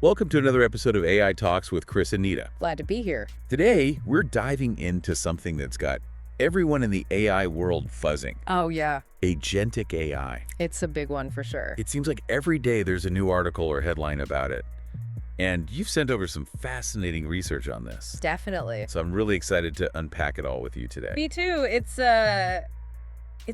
Welcome to another episode of AI Talks with Chris and Nita. Glad to be here. Today, we're diving into something that's got everyone in the AI world fuzzing. Oh, yeah. Agentic AI. It's a big one for sure. It seems like every day there's a new article or headline about it. And you've sent over some fascinating research on this. Definitely. So I'm really excited to unpack it all with you today. Me too. It's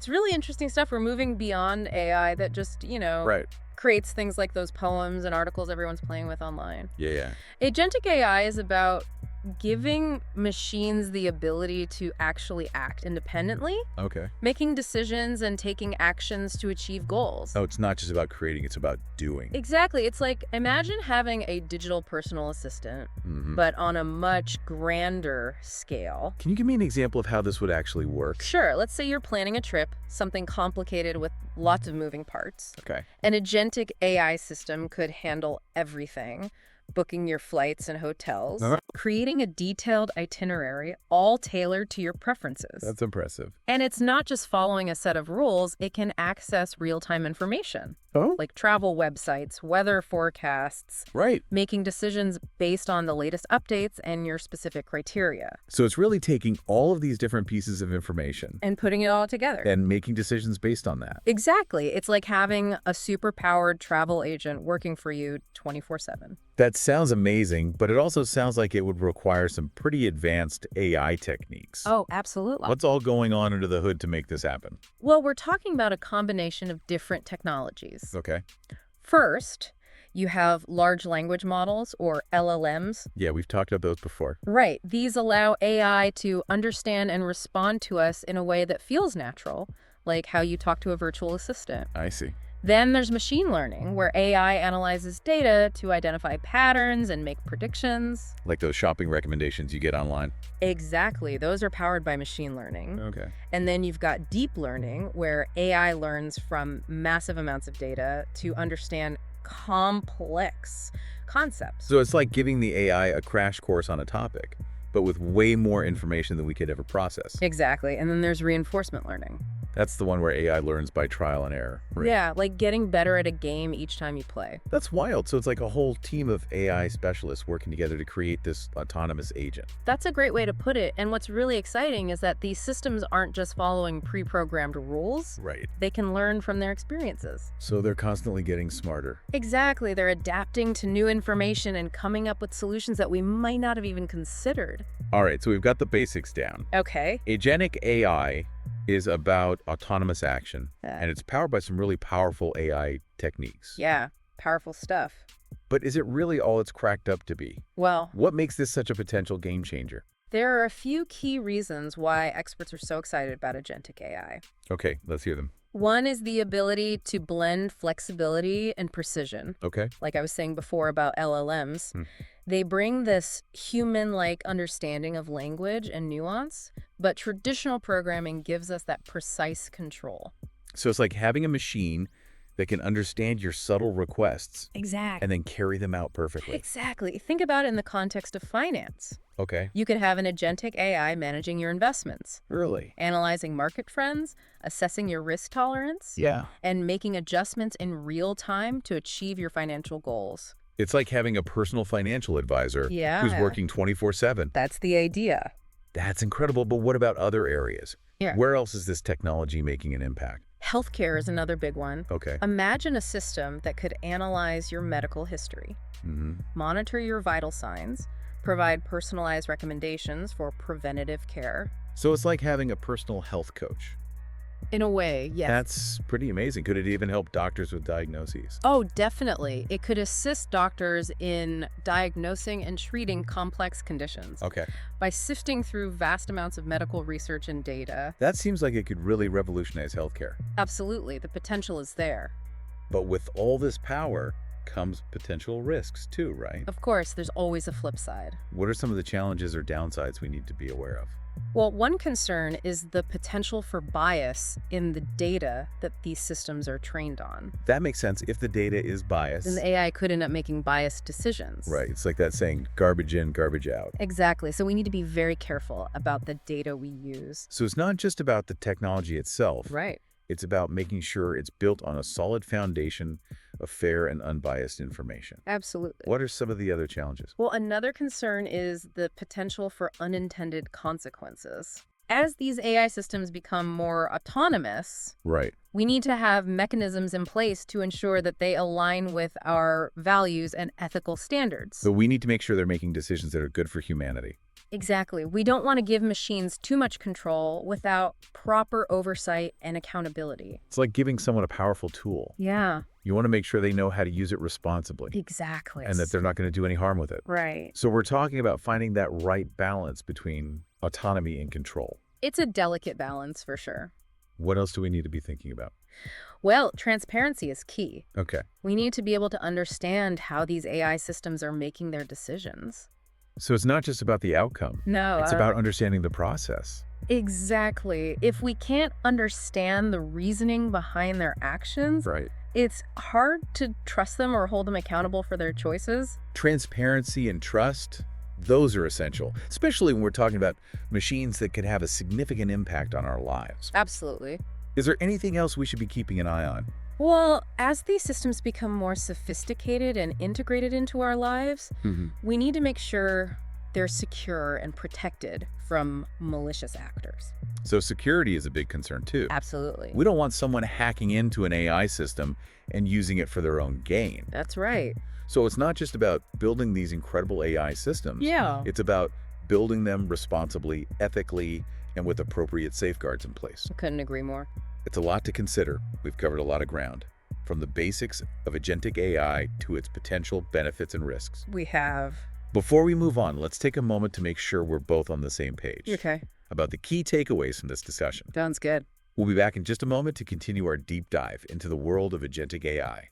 really interesting stuff. We're moving beyond AI that just, Right. creates things like those poems and articles everyone's playing with online. Yeah. Agentic AI is about giving machines the ability to actually act independently, Okay. making decisions and taking actions to achieve goals. Oh, it's not just about creating, it's about doing. Exactly. It's like, imagine having a digital personal assistant, Mhm. but on a much grander scale. Can you give me an example of how this would actually work? Sure, let's say you're planning a trip, something complicated with lots of moving parts. Okay. An agentic AI system could handle everything, booking your flights and hotels, creating a detailed itinerary, all tailored to your preferences. That's impressive. And it's not just following a set of rules, it can access real-time information, Oh? like travel websites, weather forecasts, Right. making decisions based on the latest updates and your specific criteria, So it's really taking all of these different pieces of information and putting it all together. and making decisions based on that. Exactly. It's like having a super-powered travel agent working for you 24/7. That sounds amazing, but it also sounds like it would require some pretty advanced AI techniques. Oh, absolutely. What's all going on under the hood to make this happen? Well, we're talking about a combination of different technologies. Okay. First, you have large language models, or LLMs. Yeah, we've talked about those before. Right. These allow AI to understand and respond to us in a way that feels natural, like how you talk to a virtual assistant. I see. Then there's machine learning, where AI analyzes data to identify patterns and make predictions. Like those shopping recommendations you get online. Exactly. Those are powered by machine learning. Okay. And then you've got deep learning, where AI learns from massive amounts of data to understand complex concepts. So it's like giving the AI a crash course on a topic, but with way more information than we could ever process. Exactly. And then there's reinforcement learning. That's the one where AI learns by trial and error. Right? Yeah, like getting better at a game each time you play. That's wild. So it's like a whole team of AI specialists working together to create this autonomous agent. That's a great way to put it. And what's really exciting is that these systems aren't just following pre-programmed rules. Right. They can learn from their experiences. So they're constantly getting smarter. Exactly. They're adapting to new information and coming up with solutions that we might not have even considered. All right, so we've got the basics down. Okay. Agentic AI is about autonomous action, Yeah. and it's powered by some really powerful AI techniques. Yeah, powerful stuff. But is it really all it's cracked up to be? Well, What makes this such a potential game changer? there are a few key reasons why experts are so excited about agentic AI. Okay, let's hear them. One is the ability to blend flexibility and precision. Okay. Like I was saying before about LLMs, they bring this human-like understanding of language and nuance, but traditional programming gives us that precise control. So it's like having a machine that can understand your subtle requests Exactly. and then carry them out perfectly. Exactly. Think about it in the context of finance. Okay. You could have an agentic AI managing your investments, Really? analyzing market trends, assessing your risk tolerance, Yeah. and making adjustments in real time to achieve your financial goals. It's like having a personal financial advisor Yeah. who's working 24/7. That's the idea. That's incredible, but what about other areas? Yeah. Where else is this technology making an impact? Healthcare is another big one. Okay. Imagine a system that could analyze your medical history, monitor your vital signs, provide personalized recommendations for preventative care. So it's like having a personal health coach. In a way, yes. That's pretty amazing. Could it even help doctors with diagnoses? Oh, definitely. It could assist doctors in diagnosing and treating complex conditions Okay. by sifting through vast amounts of medical research and data. That seems like it could really revolutionize healthcare. Absolutely. The potential is there. But with all this power comes potential risks too, right? Of course, there's always a flip side. What are some of the challenges or downsides we need to be aware of? Well, one concern is the potential for bias in the data that these systems are trained on. That makes sense if the data is biased. Then the AI could end up making biased decisions. Right. It's like that saying, garbage in, garbage out. Exactly. So we need to be very careful about the data we use. So it's not just about the technology itself. Right. It's about making sure it's built on a solid foundation of fair and unbiased information. Absolutely. What are some of the other challenges? Well, another concern is the potential for unintended consequences. As these AI systems become more autonomous, Right. we need to have mechanisms in place to ensure that they align with our values and ethical standards. So we need to make sure they're making decisions that are good for humanity. Exactly. We don't want to give machines too much control without proper oversight and accountability. It's like giving someone a powerful tool. Yeah, You want to make sure they know how to use it responsibly exactly. and that they're not going to do any harm with it. Right. So we're talking about finding that right balance between autonomy and control. It's a delicate balance for sure. What else do we need to be thinking about? Well, transparency is key. Okay. We need to be able to understand how these AI systems are making their decisions. So it's not just about the outcome. No, It's about understanding the process. exactly. If we can't understand the reasoning behind their actions, Right. it's hard to trust them or hold them accountable for their choices. Transparency and trust, those are essential, especially when we're talking about machines that could have a significant impact on our lives. Absolutely. Is there anything else we should be keeping an eye on? Well, as these systems become more sophisticated and integrated into our lives, we need to make sure they're secure and protected from malicious actors. So security is a big concern too. Absolutely. We don't want someone hacking into an AI system and using it for their own gain. That's right. So it's not just about building these incredible AI systems. Yeah. It's about building them responsibly, ethically, and with appropriate safeguards in place. Couldn't agree more. It's a lot to consider. We've covered a lot of ground, from the basics of agentic AI to its potential benefits and risks. We have. Before we move on, let's take a moment to make sure we're both on the same page Okay. about the key takeaways from this discussion. Sounds good. We'll be back in just a moment to continue our deep dive into the world of agentic AI.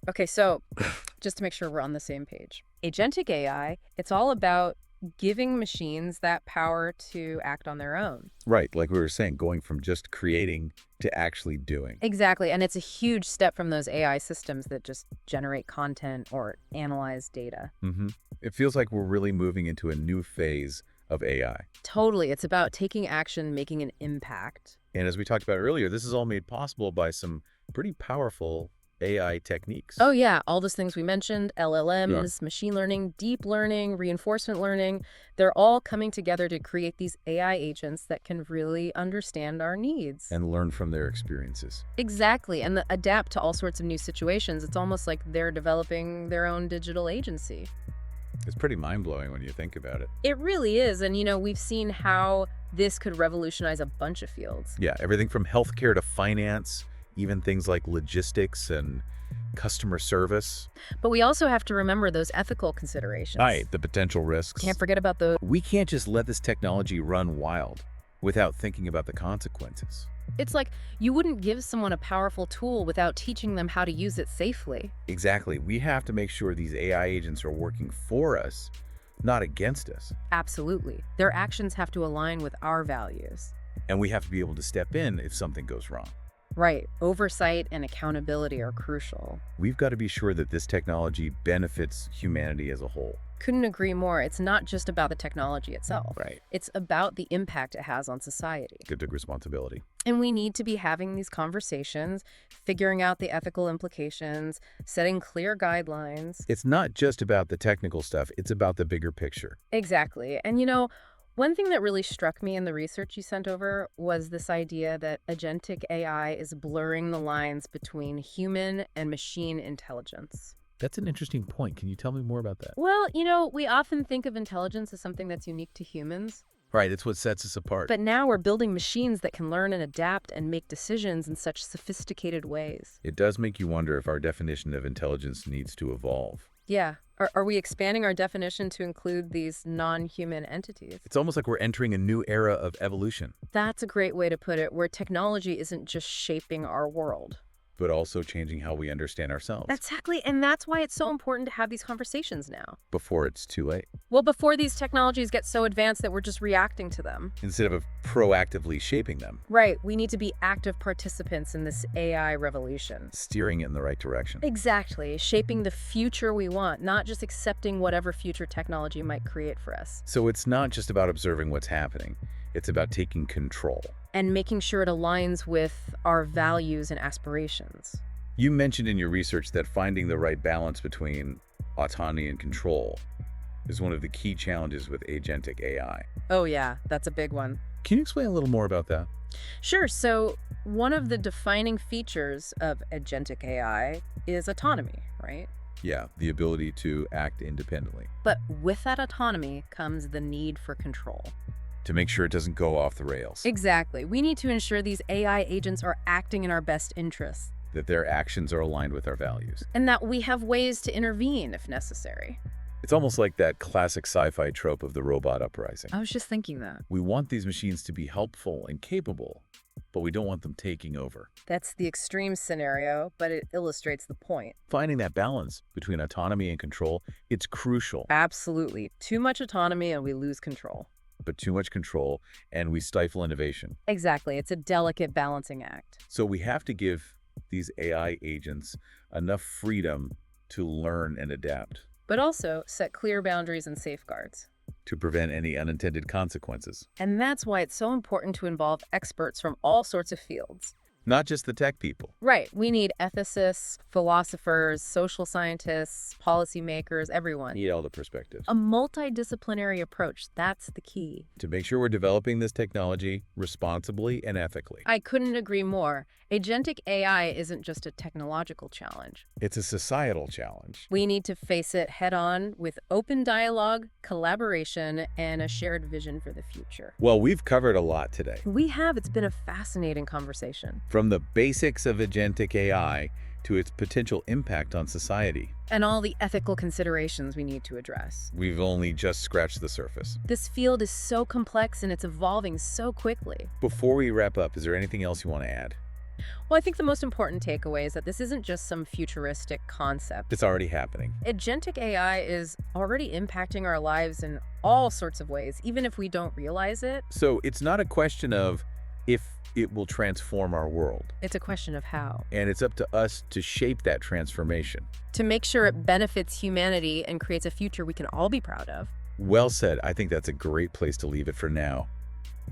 Okay, so just to make sure we're on the same page. Agentic AI, it's all about giving machines that power to act on their own. Right, like we were saying, going from just creating to actually doing. Exactly, and it's a huge step from those AI systems that just generate content or analyze data. It feels like we're really moving into a new phase of AI. Totally, it's about taking action, making an impact. And as we talked about earlier, this is all made possible by some pretty powerful AI techniques. Oh yeah, all those things we mentioned, LLMs, machine learning, deep learning, reinforcement learning, they're all coming together to create these AI agents that can really understand our needs. And learn from their experiences. Exactly, and adapt to all sorts of new situations. It's almost like they're developing their own digital agency. It's pretty mind-blowing when you think about it. It really is, and we've seen how this could revolutionize a bunch of fields. Yeah, everything from healthcare to finance, even things like logistics and customer service. But we also have to remember those ethical considerations. Right, the potential risks. Can't forget about the... We can't just let this technology run wild without thinking about the consequences. It's like you wouldn't give someone a powerful tool without teaching them how to use it safely. Exactly. We have to make sure these AI agents are working for us, not against us. Absolutely. Their actions have to align with our values. And we have to be able to step in if something goes wrong. Right. Oversight and accountability are crucial. We've got to be sure that this technology benefits humanity as a whole. Couldn't agree more. It's not just about the technology itself. Right. It's about the impact it has on society. Good big responsibility. And we need to be having these conversations, figuring out the ethical implications, setting clear guidelines. It's not just about the technical stuff, it's about the bigger picture. Exactly. And one thing that really struck me in the research you sent over was this idea that agentic AI is blurring the lines between human and machine intelligence. That's an interesting point. Can you tell me more about that? Well, we often think of intelligence as something that's unique to humans. Right, it's what sets us apart. But now we're building machines that can learn and adapt and make decisions in such sophisticated ways. It does make you wonder if our definition of intelligence needs to evolve. Yeah. Are we expanding our definition to include these non-human entities? It's almost like we're entering a new era of evolution. That's a great way to put it, where technology isn't just shaping our world. but also changing how we understand ourselves Exactly, and that's why it's so important to have these conversations now. before it's too late. Well, before these technologies get so advanced that we're just reacting to them. Instead of proactively shaping them, Right, we need to be active participants in this AI revolution. steering it in the right direction. Exactly, shaping the future we want, not just accepting whatever future technology might create for us. So it's not just about observing what's happening. It's about taking control. And making sure it aligns with our values and aspirations. You mentioned in your research that finding the right balance between autonomy and control is one of the key challenges with agentic AI. Oh yeah, that's a big one. Can you explain a little more about that? Sure, so one of the defining features of agentic AI is autonomy, right? Yeah, the ability to act independently, But with that autonomy comes the need for control. to make sure it doesn't go off the rails, Exactly. We need to ensure these AI agents are acting in our best interests, that their actions are aligned with our values. and that we have ways to intervene if necessary. It's almost like that classic sci-fi trope of the robot uprising. I was just thinking that. We want these machines to be helpful and capable, but we don't want them taking over. That's the extreme scenario, but it illustrates the point. Finding that balance between autonomy and control, it's crucial. Absolutely. Too much autonomy and we lose control. But too much control and we stifle innovation. Exactly. It's a delicate balancing act. So we have to give these AI agents enough freedom to learn and adapt, But also set clear boundaries and safeguards. to prevent any unintended consequences. And that's why it's so important to involve experts from all sorts of fields. Not just the tech people. Right. We need ethicists, philosophers, social scientists, policymakers, everyone. Need all the perspectives. A multidisciplinary approach, that's the key. To make sure we're developing this technology responsibly and ethically. I couldn't agree more. Agentic AI isn't just a technological challenge. It's a societal challenge. We need to face it head on with open dialogue, collaboration, and a shared vision for the future. Well, we've covered a lot today. We have. It's been a fascinating conversation. From the basics of agentic AI to its potential impact on society. And all the ethical considerations we need to address. We've only just scratched the surface. This field is so complex and it's evolving so quickly. Before we wrap up, is there anything else you want to add? Well, I think the most important takeaway is that this isn't just some futuristic concept. It's already happening. Agentic AI is already impacting our lives in all sorts of ways, even if we don't realize it. So it's not a question of if it will transform our world. It's a question of how. And it's up to us to shape that transformation. To make sure it benefits humanity and creates a future we can all be proud of. Well said. I think that's a great place to leave it for now.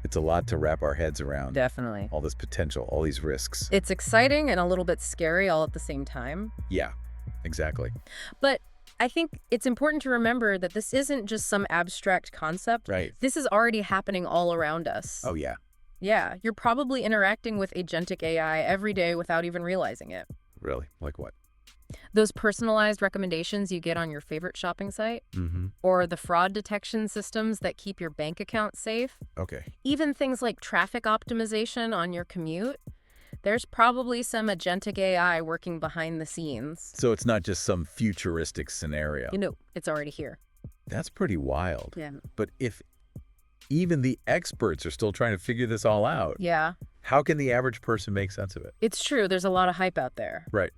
It's a lot to wrap our heads around. Definitely. All this potential, all these risks. It's exciting and a little bit scary all at the same time. Yeah, exactly. But I think it's important to remember that this isn't just some abstract concept. Right. This is already happening all around us. Oh, yeah. Yeah, you're probably interacting with agentic AI every day without even realizing it. Really? Like what? Those personalized recommendations you get on your favorite shopping site, Mm-hmm. or the fraud detection systems that keep your bank account safe, Okay. even things like traffic optimization on your commute. There's probably some agentic AI working behind the scenes. So it's not just some futuristic scenario. You know, it's already here. That's pretty wild. Yeah. But if even the experts are still trying to figure this all out, Yeah, how can the average person make sense of it? it's true. There's a lot of hype out there. Right.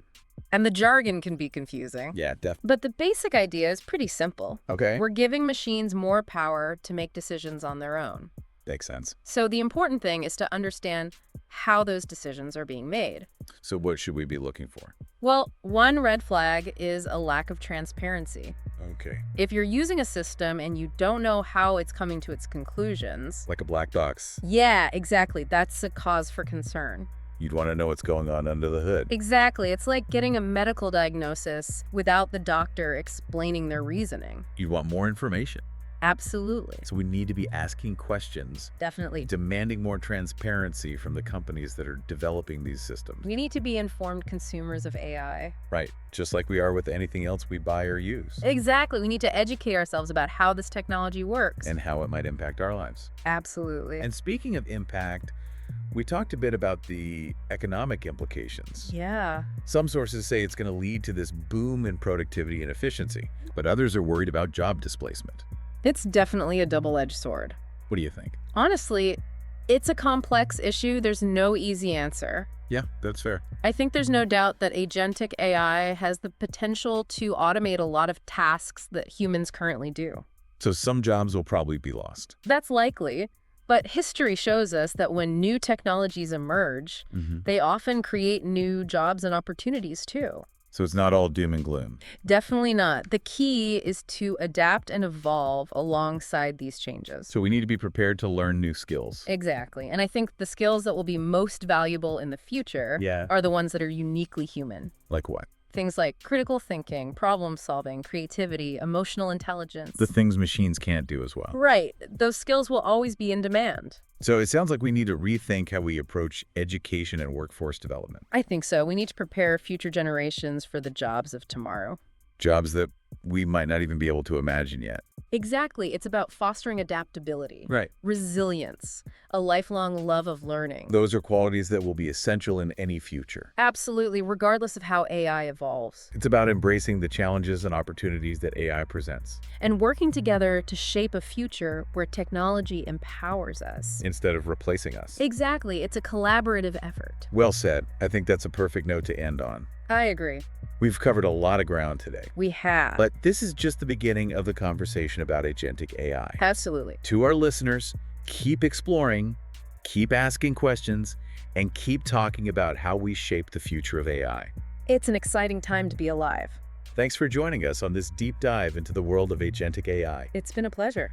And the jargon can be confusing. Yeah, definitely. But the basic idea is pretty simple. Okay. We're giving machines more power to make decisions on their own. Makes sense. So the important thing is to understand how those decisions are being made. So what should we be looking for? Well, one red flag is a lack of transparency. Okay. If you're using a system and you don't know how it's coming to its conclusions, Like a black box. yeah, exactly, that's a cause for concern. You'd want to know what's going on under the hood. Exactly, it's like getting a medical diagnosis without the doctor explaining their reasoning. You'd want more information. Absolutely. So we need to be asking questions, Definitely. demanding more transparency from the companies that are developing these systems. We need to be informed consumers of AI. Right. Just like we are with anything else we buy or use. Exactly. We need to educate ourselves about how this technology works. And how it might impact our lives. Absolutely. And speaking of impact, we talked a bit about the economic implications. Yeah. Some sources say it's going to lead to this boom in productivity and efficiency, but others are worried about job displacement. It's definitely a double-edged sword. What do you think? Honestly, It's a complex issue. There's no easy answer. Yeah, that's fair. I think there's no doubt that agentic AI has the potential to automate a lot of tasks that humans currently do. So some jobs will probably be lost. That's likely, but history shows us that when new technologies emerge, they often create new jobs and opportunities too. So it's not all doom and gloom. Definitely not. The key is to adapt and evolve alongside these changes. So we need to be prepared to learn new skills. Exactly. And I think the skills that will be most valuable in the future are the ones that are uniquely human. Like what? Things like critical thinking, problem solving, creativity, emotional intelligence. The things machines can't do as well. Right. Those skills will always be in demand. So it sounds like we need to rethink how we approach education and workforce development. I think so. We need to prepare future generations for the jobs of tomorrow. Jobs that we might not even be able to imagine yet. Exactly. It's about fostering adaptability, Right. resilience, a lifelong love of learning. Those are qualities that will be essential in any future. Absolutely, regardless of how AI evolves. It's about embracing the challenges and opportunities that AI presents, And working together to shape a future where technology empowers us. instead of replacing us. Exactly. It's a collaborative effort. Well said. I think that's a perfect note to end on. I agree. We've covered a lot of ground today. We have. But this is just the beginning of the conversation about agentic AI. Absolutely. To our listeners, keep exploring, keep asking questions, and keep talking about how we shape the future of AI. It's an exciting time to be alive. Thanks for joining us on this deep dive into the world of agentic AI. It's been a pleasure.